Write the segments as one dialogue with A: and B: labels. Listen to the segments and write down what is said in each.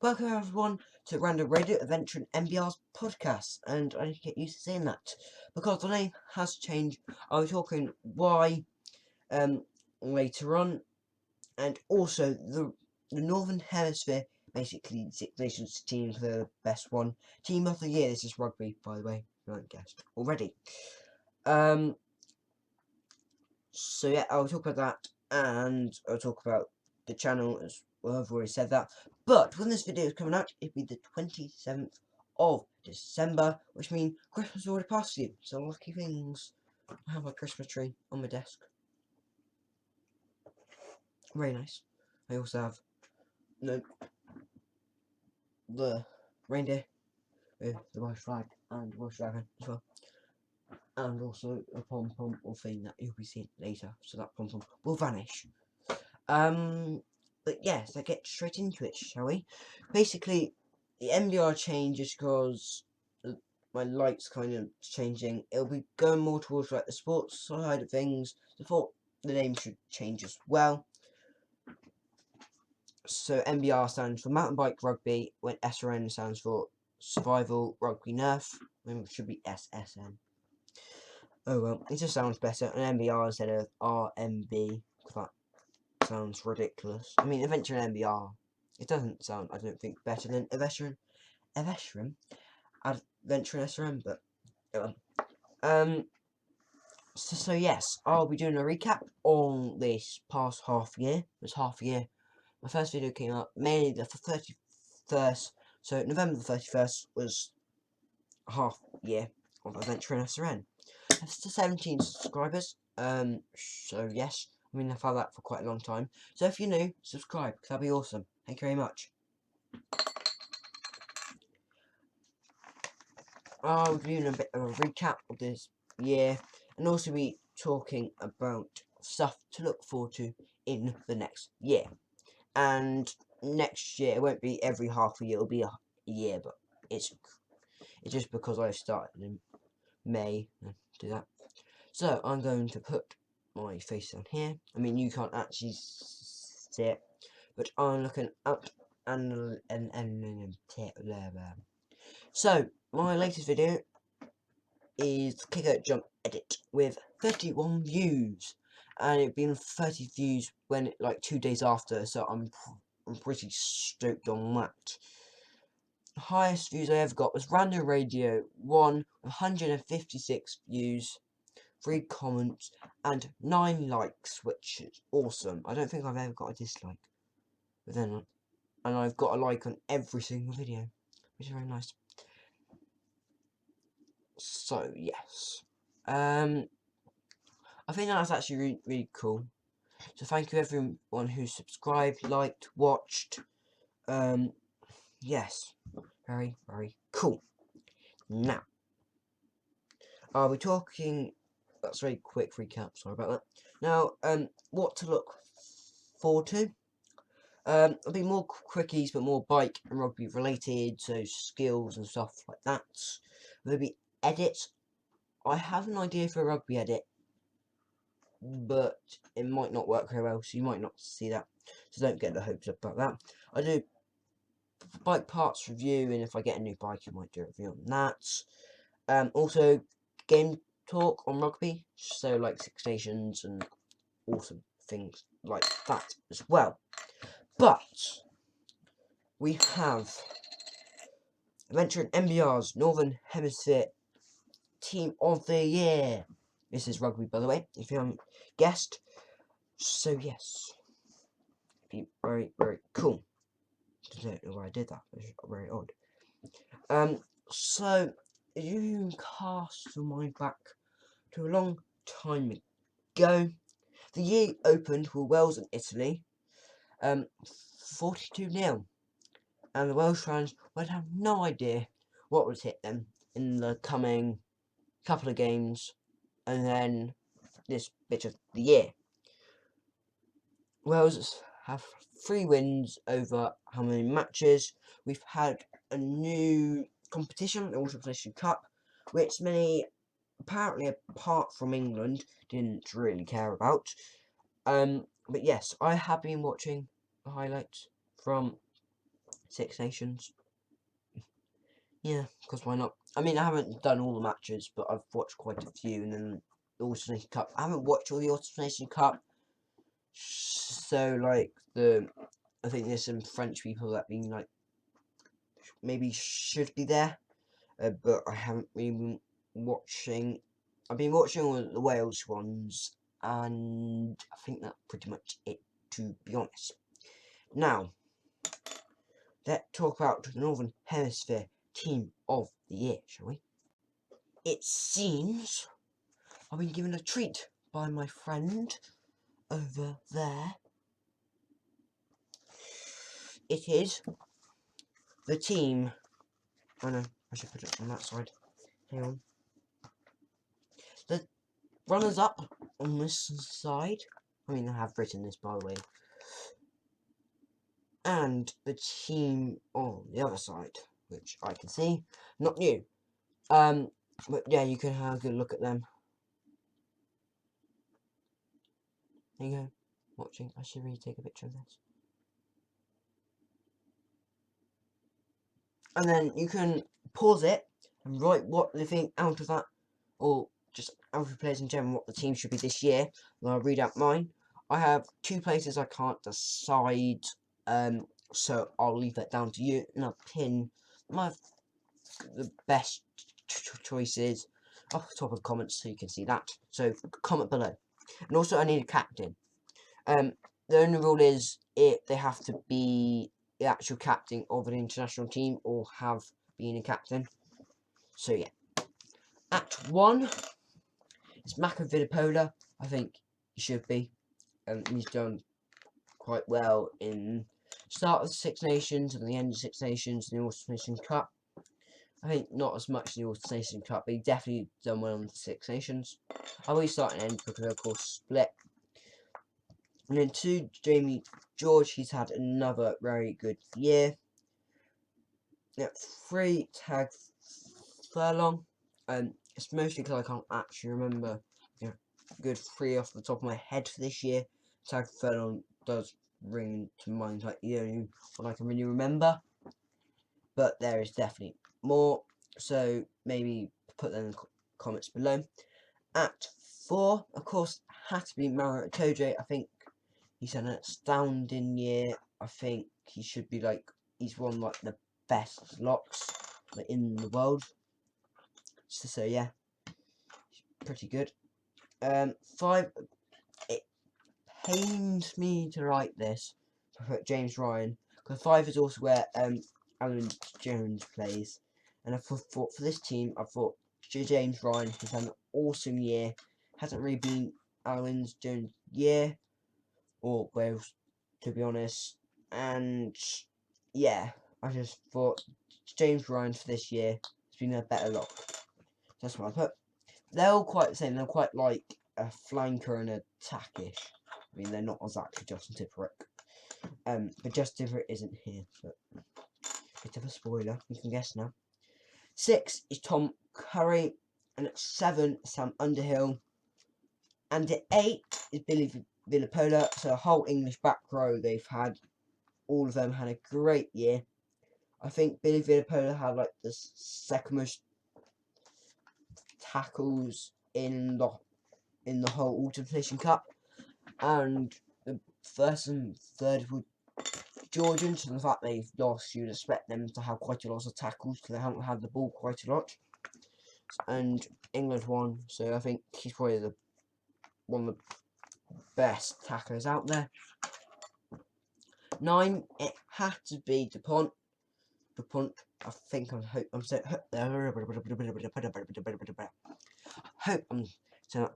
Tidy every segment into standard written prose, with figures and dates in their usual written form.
A: Welcome everyone to Random Radio Adventure and MBR's podcast, and I need to get used to saying that because the name has changed. I'll be talking why later on, and also the Northern Hemisphere, basically Six Nations team for the best one. Team of the year, this is rugby, by the way, if you haven't guessed already. So yeah, I'll talk about that, and I'll talk about the channel as well. I've already said that. But when this video is coming out, it'll be the 27th of December, which means Christmas is already past you. So lucky things. I have my Christmas tree on my desk. Very nice. I also have the reindeer with the Welsh flag and Welsh dragon as well. And also a pom-pom or thing that you'll be seeing later. So that pom-pom will vanish. But yes, let's get straight into it, shall we? Basically, the MDR changes because my light's kind of changing. It'll be going more towards like the sports side of things. I thought the name should change as well. So MBR stands for Mountain Bike Rugby, when SRN stands for Survival Rugby Nerf. Maybe it should be SSN. Oh well, it just sounds better. An MBR instead of RMB, because that sounds ridiculous. I mean, Adventure and MBR. It doesn't sound, I don't think, better than Adventure and SRM, but so yes, I'll be doing a recap on this past half year. This half year, my first video came out May the 31st, so November the 31st was half year of Adventure and SRN. That's to 17 subscribers. So yes, I mean I've had that for quite a long time. So if you're new, subscribe, because that'd be awesome. Thank you very much. I'll be doing a bit of a recap of this year, and also be talking about stuff to look forward to in the next year. And next year, it won't be every half a year, it'll be a year, but it's just because I started in May and do that. So I'm going to put my face down here. I mean, you can't actually see it, but I'm looking up and so my latest video is the kick out jump edit with 31 views, and it'd been 30 views when like 2 days after, so I'm pretty stoked on that. The highest views I ever got was Random Radio 1, 156 views, 3 comments, and 9 likes, which is awesome. I don't think I've ever got a dislike, but then, and I've got a like on every single video, which is very nice. So yes, I think that's actually really, really cool. So thank you everyone who subscribed, liked, watched. Yes, very, very cool. Now, I'll be talking. That's a very quick recap. Sorry about that. Now, what to look forward to? There'll be more quickies, but more bike and rugby related, so skills and stuff like that. There'll be edits. I have an idea for a rugby edit, but it might not work very well, so you might not see that. So don't get the hopes up about that. I do bike parts review, and if I get a new bike, I might do a review on that. Also, game talk on rugby, so like Six Nations and awesome things like that as well. But we have Adventure and MBR's Northern Hemisphere Team of the Year. This is rugby, by the way, if you haven't guessed. So yes, be very, very cool. I don't know why I did that. It's very odd. So you cast your mind back to a long time ago. The year opened with Wales and Italy, 42-0, and the Welsh fans would have no idea what would hit them in the coming couple of games, and then this bit of the year. Wales have 3 wins over how many matches? We've had a new competition, the Autumn Cup, which many, apparently apart from England, didn't really care about. But yes, I have been watching the highlights from Six Nations. Yeah, because why not? I mean, I haven't done all the matches, but I've watched quite a few, and then the Autumn Nation Cup. I haven't watched all the Autumn Nation Cup, so like I think there's some French people that been like maybe should be there, but I haven't really been watching. I've been watching all the Wales ones, and I think that's pretty much it, to be honest. Now, let's talk about the Northern Hemisphere Team of the Year, shall we? It seems I've been given a treat by my friend over there. It is the team. Oh no, I should put it on that side. Hang on. The runners up on this side. I mean, I have written this, by the way. And the team on the other side, which I can see, not new. But yeah, you can have a good look at them. There you go. Watching. I should really take a picture of this. And then you can pause it and write what you think out of that, or just out of the players in general, what the team should be this year. And I'll read out mine. I have 2 places I can't decide, so I'll leave that down to you, and I'll pin the best choices up the top of the comments so you can see that. So comment below. And also I need a captain. The only rule is they have to be the actual captain of an international team or have been a captain. So yeah. At 1, it's Mako Vinipola. I think he should be. He's done quite well in start of the Six Nations and the end of the Six Nations and the Autumn Nations Cup. I think not as much in the Autumn Nations Cup, but he definitely done well in the Six Nations. I will start and end because of course split. And then 2, Jamie George. He's had another very good year. At 3, Tag Furlong. It's mostly because I can't actually remember good 3 off the top of my head for this year. Tag Furlong does ring to mind like the only one I can really remember. But there is definitely more, so maybe put them in the comments below. At 4, of course, had to be Maro Itoje. I think he's had an astounding year. I think he should be like, he's one like the best locks in the world. So yeah, pretty good. 5, it pains me to write this. I put James Ryan, because 5 is also where Alan Jones plays. And I thought for this team, I thought James Ryan has had an awesome year. Hasn't really been Alan Jones' year, or Wales, to be honest. And yeah, I just thought James Ryan for this year has been a better lock. That's what I put. They're all quite the same. They're quite like a flanker and a tackish. I mean, they're not exactly Justin Tipuric. But Justin Tipuric isn't here. But bit of a spoiler. You can guess now. 6 is Tom Curry, and at 7, Sam Underhill, and at 8 is Billy Vinipola. So a whole English back row they've had. All of them had a great year. I think Billy Vinipola had like the second most tackles in the whole Autumn Nation Cup, and the first and third were Georgians. And the fact they've lost, you'd expect them to have quite a lot of tackles because they haven't had the ball quite a lot. And England won, so I think he's probably one of the best tacklers out there. 9, it had to be DuPont. I think hope I'm saying that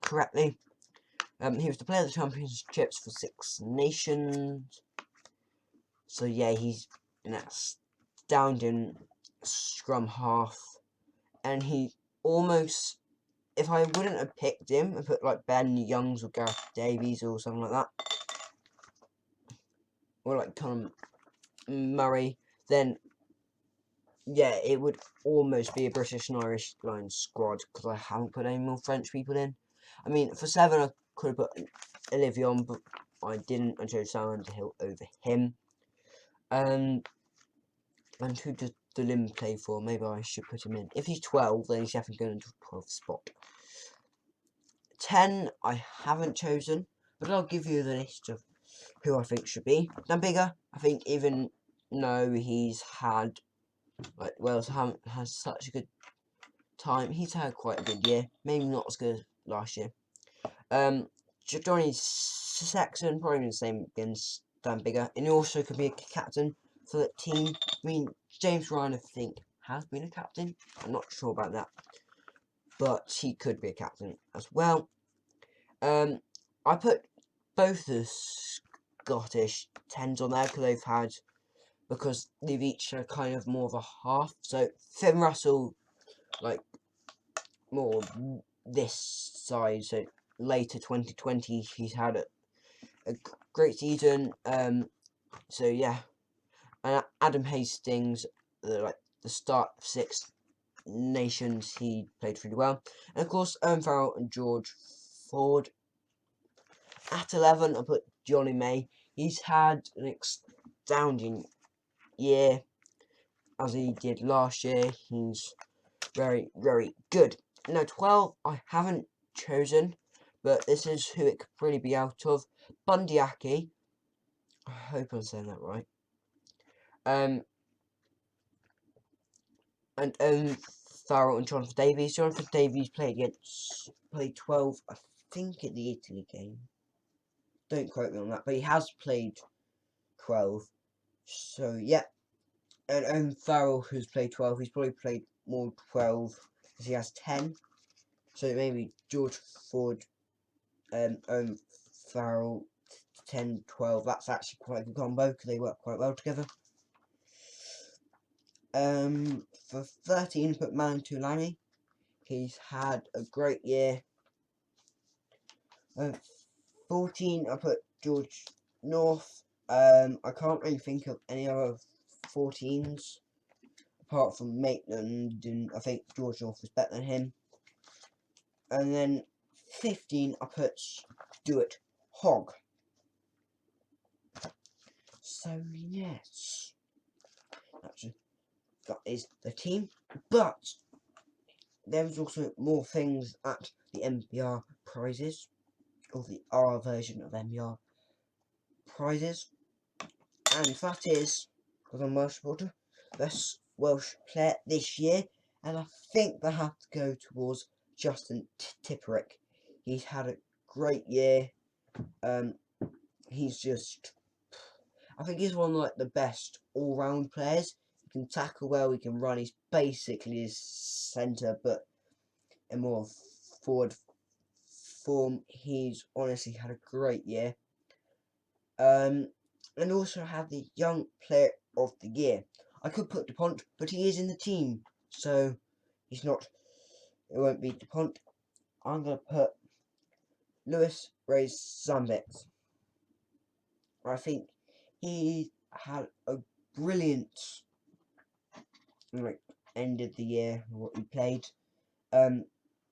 A: correctly. He was the player of the championships for 6 Nations. So yeah, he's an astounding scrum half, and he almost, if I wouldn't have picked him and put like Ben Youngs or Gareth Davies or something like that, or like Conor Murray, then yeah, it would almost be a British and Irish line squad because I haven't put any more French people in. I mean, for 7, I could have put Olivier on, but I didn't. I chose Sam Underhill over him. And who does the Lim play for? Maybe I should put him in. If he's 12, then he's definitely going into a 12 spot. 10, I haven't chosen, but I'll give you the list of who I think should be. Dan Bigger, I think even though he's had, like, Wales has such a good time, he's had quite a good year. Maybe not as good as last year. Johnny Saxon, probably the same against Dan Bigger, and he also could be a captain for that team. I mean, James Ryan, I think, has been a captain. I'm not sure about that, but he could be a captain as well. I put both the Scottish 10s on there because they've each had kind of more of a half. So Finn Russell, like, more this side, so later 2020, he's had a great season. So yeah, and Adam Hastings, like the start of Six Nations, he played really well, and of course Farrell and George Ford. At 11, I put Johnny May. He's had an astounding year, as he did last year. He's very, very good. Now, 12, I haven't chosen, but this is who it could really be out of. Bundyaki. I hope I'm saying that right. And Farrell and Jonathan Davies. Jonathan Davies played 12, I think, in the Italy game. Don't quote me on that, but he has played 12. So, yeah. And Farrell, who's played 12, he's probably played more 12, because he has 10. So maybe George Ford, Farrell, 10, 12. That's actually quite a good combo, because they work quite well together. For 13, put Malan Tulani. He's had a great year. 14, I put George North. I can't really think of any other 14s apart from Maitland, and I think George North is better than him. And then 15, I put Stuart Hogg. So yes, that is the team. But there's also more things at the MBR prizes, or the R version of MBR prizes, and that is, because I'm Welsh supporter, best Welsh player this year, and I think they have to go towards Justin Tipperick. He's had a great year. He's just, I think he's one of like the best all-round players. He can tackle well, he can run. He's basically his centre, but in more forward form. He's honestly had a great year. And also have the Young Player of the Year. I could put DuPont, but he is in the team, so he's not. It won't be DuPont. I'm gonna put Lewis Ray's Zambit. I think he had a brilliant end of the year. What he played,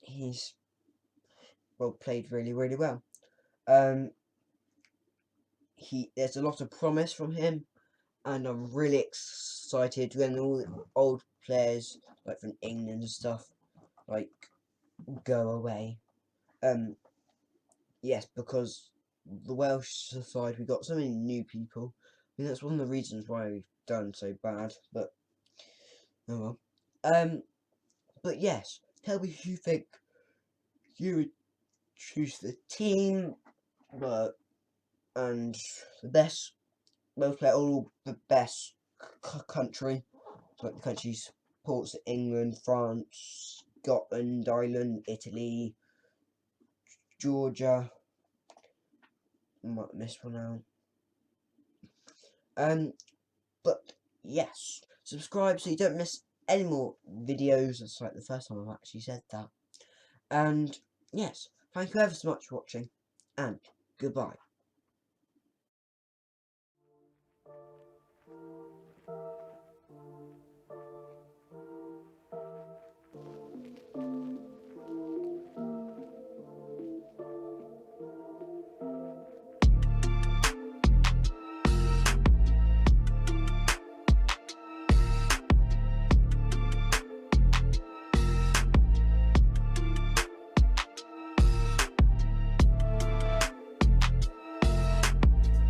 A: he's played really, really well. There's a lot of promise from him, and I'm really excited when all the old players like from England and stuff like go away. Yes, because the Welsh side, we got so many new people. I mean, that's one of the reasons why we've done so bad. But oh well. But yes, tell me who you think you would choose the team, and the best Welsh player, all the best country, like the countries ports: England, France, Scotland, Ireland, Italy, Georgia. I might have missed one out. But yes, subscribe so you don't miss any more videos. It's like the first time I've actually said that. And yes, thank you ever so much for watching, and goodbye.